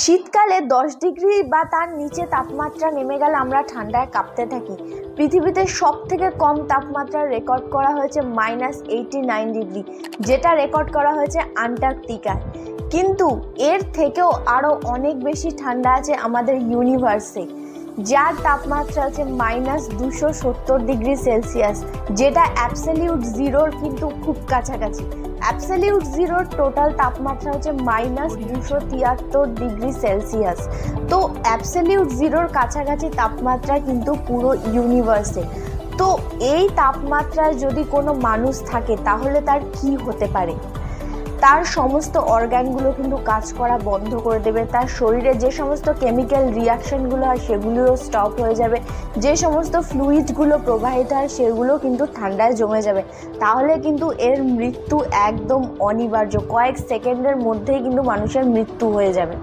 শীতকালে 10 ডিগ্রি বা তার নিচে তাপমাত্রা নেমে গেলে আমরা ঠান্ডায় কাঁপতে থাকি। পৃথিবীতে সব থেকে কম তাপমাত্রা রেকর্ড করা হয়েছে -89 ডিগ্রি, যেটা রেকর্ড করা হয়েছে আন্টার্কটিকায়। কিন্তু এর থেকেও আরও অনেক বেশি ঠান্ডা আছে আমাদের ইউনিভার্সে, যার তাপমাত্রা আছে -270 ডিগ্রি সেলসিয়াস, যেটা অ্যাবসলিউট জিরোর কিন্তু খুব কাছাকাছি। অ্যাবসলিউট জিরোর টোটাল তাপমাত্রা হচ্ছে -273 ডিগ্রি সেলসিয়াস। তো অ্যাবসলিউট জিরোর কাছাকাছি তাপমাত্রা কিন্তু পুরো ইউনিভার্সে। তো এই তাপমাত্রায় যদি কোনো মানুষ থাকে তাহলে তার কি হতে পারে? তার সমস্ত অর্গানগুলো কিন্তু কাজ করা বন্ধ করে দেবে, তার শরীরে যে সমস্ত কেমিক্যাল রিয়াকশানগুলো হয় সেগুলোও স্টপ হয়ে যাবে, যে সমস্ত ফ্লুইডগুলো প্রবাহিত হয় সেগুলো কিন্তু ঠান্ডায় জমে যাবে। তাহলে কিন্তু এর মৃত্যু একদম অনিবার্য, কয়েক সেকেন্ডের মধ্যেই কিন্তু মানুষের মৃত্যু হয়ে যাবে।